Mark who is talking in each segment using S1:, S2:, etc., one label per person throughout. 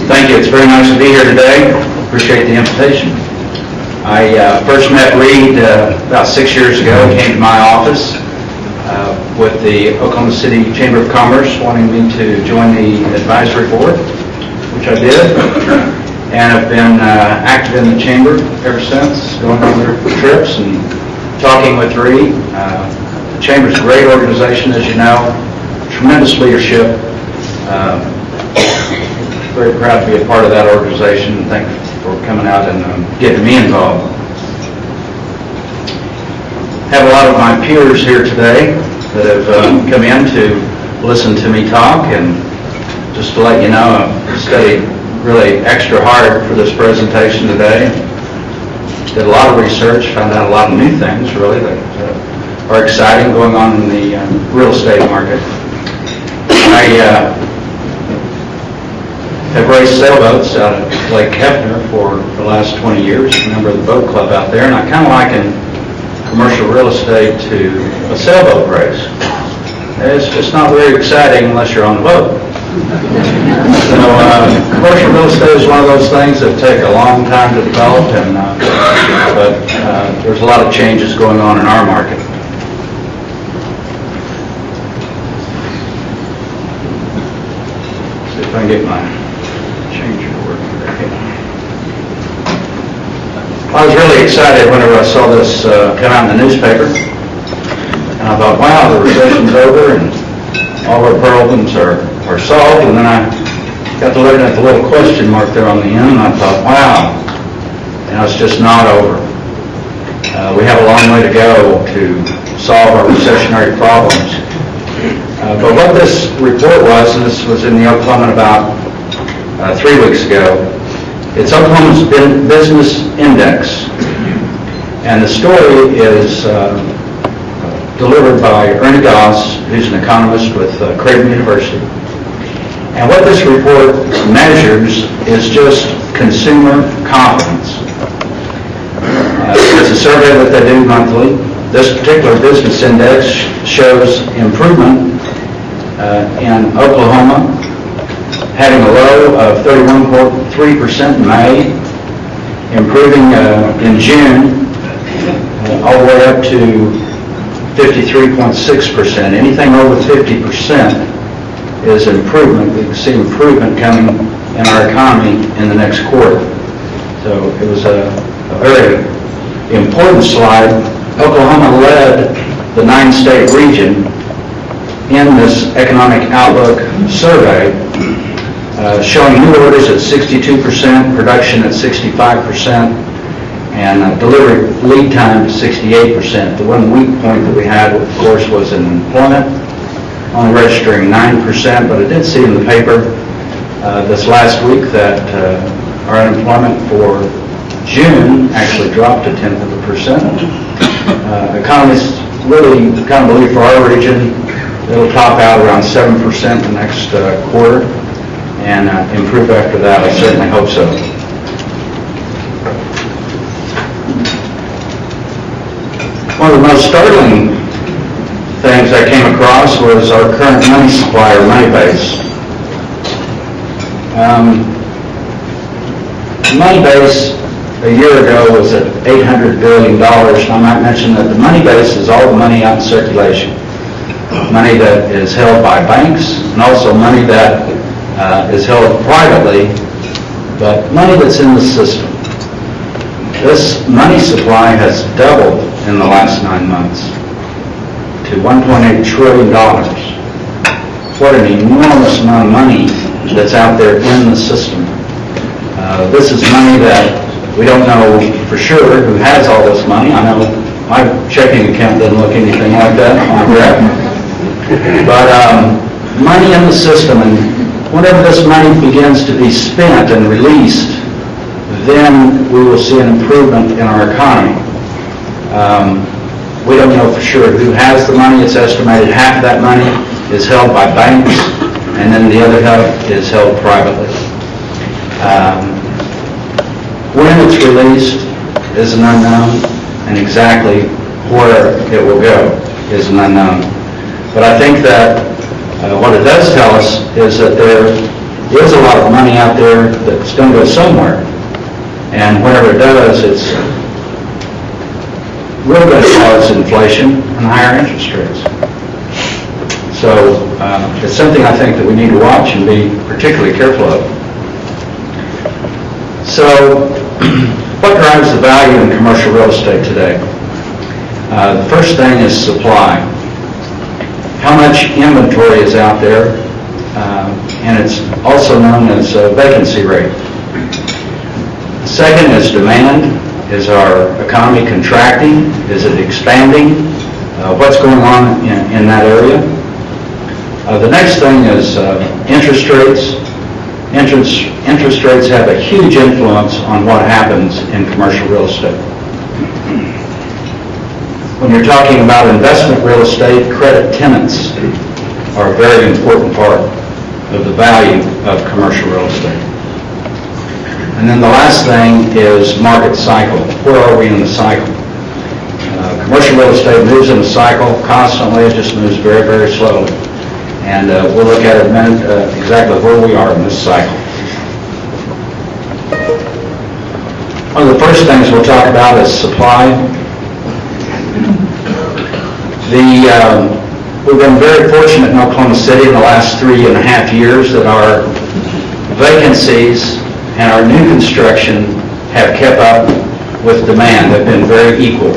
S1: Thank you. It's very nice to be here today. Appreciate the invitation. I first met Reed about 6 years ago. He came to my office with the Oklahoma City Chamber of Commerce wanting me to join the advisory board, which I did, and I've been active in the chamber ever since, going on their trips and talking with Reed. The chamber is a great organization, as you know, tremendous leadership. Very proud to be a part of that organization, and thank you for coming out and getting me involved. Have a lot of my peers here today that have come in to listen to me talk, and just to let you know, I've studied really extra hard for this presentation today. Did a lot of research, found out a lot of new things really that are exciting going on in the real estate market. I have raised sailboats out at Lake Hefner for the last 20 years, a member of the boat club out there, and I kind of liken commercial real estate to a sailboat race. It's just not very exciting unless you're on the boat. So commercial real estate is one of those things that take a long time to develop, and but there's a lot of changes going on in our market. See if I can get my changer working there. I was really excited whenever I saw this come out in the newspaper, and I thought, wow, the recession's over and all our problems are solved. And then I got to looking at the little question mark there on the end, and I thought, wow, it's just not over. We have a long way to go to solve our recessionary problems. But what this report was, and this was in the Oklahoma about 3 weeks ago, it's Oklahoma's Business Index. And the story is delivered by Ernie Goss, who's an economist with Creighton University. And what this report measures is just consumer confidence. It's a survey that they do monthly. This particular business index shows improvement in Oklahoma, having a low of 31.3% in May, improving in June, all the way up to 53.6%. Anything over 50% is improvement. We can see improvement coming in our economy in the next quarter. So it was a very important slide. Oklahoma led the 9-state region in this economic outlook survey, showing new orders at 62%, production at 65%, and delivery lead time to 68%. The one weak point that we had, of course, was in employment, only registering 9%, but I did see in the paper this last week that our unemployment for June actually dropped to 0.1%. Economists really kind of believe for our region it'll top out around 7% the next quarter and improve after that. I certainly hope so. One of the most startling things I came across was our current money supply or money base. Money base a year ago was at $800 billion. And I might mention that the money base is all the money out in circulation. Money that is held by banks, and also money that is held privately, but money that's in the system. This money supply has doubled in the last 9 months to $1.8 trillion. What an enormous amount of money that's out there in the system. This is money that we don't know for sure who has all this money. I know my checking account doesn't look anything like that on the graph. But money in the system, and whenever this money begins to be spent and released, then we will see an improvement in our economy. We don't know for sure who has the money. It's estimated half of that money is held by banks, and then the other half is held privately. When it's released is an unknown, and exactly where it will go is an unknown. But I think that what it does tell us is that there is a lot of money out there that's going to go somewhere. And whenever it does, it's really going to cause inflation and higher interest rates. So it's something I think that we need to watch and be particularly careful of. So what drives the value in commercial real estate today? The first thing is supply. How much inventory is out there? And it's also known as vacancy rate. The second is demand. Is our economy contracting? Is it expanding? What's going on in that area? The next thing is interest rates. Interest rates have a huge influence on what happens in commercial real estate. When you're talking about investment real estate, credit tenants are a very important part of the value of commercial real estate. And then the last thing is market cycle. Where are we in the cycle? Commercial real estate moves in a cycle constantly. It just moves very, very slowly. And we'll look at it in a minute exactly where we are in this cycle. One of the first things we'll talk about is supply. We've been very fortunate in Oklahoma City in the last 3.5 years that our vacancies and our new construction have kept up with demand. They've been very equal.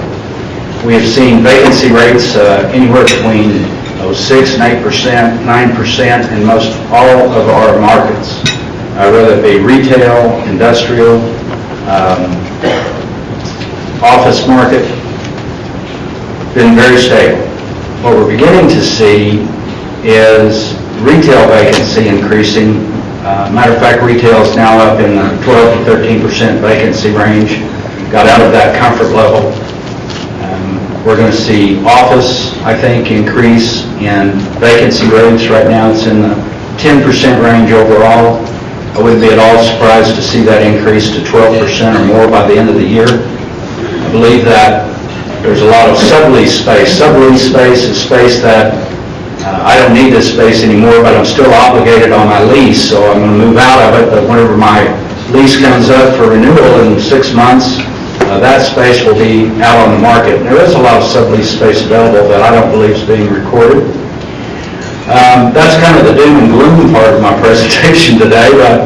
S1: We have seen vacancy rates anywhere between 6% and 8%, 9% in most all of our markets, whether it be retail, industrial, office market, been very stable. What we're beginning to see is retail vacancy increasing. Matter of fact, retail is now up in the 12 to 13% vacancy range. Got out of that comfort level. We're going to see office, I think, increase in vacancy rates. Right now it's in the 10% range overall. I wouldn't be at all surprised to see that increase to 12% or more by the end of the year. I believe that there's a lot of sublease space. Sublease space is space that I don't need this space anymore, but I'm still obligated on my lease, so I'm going to move out of it. But whenever my lease comes up for renewal in 6 months, that space will be out on the market. And there is a lot of sublease space available that I don't believe is being recorded. That's kind of the doom and gloom part of my presentation today, but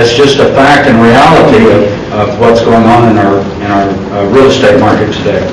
S1: it's just a fact and reality of what's going on in our real estate market today.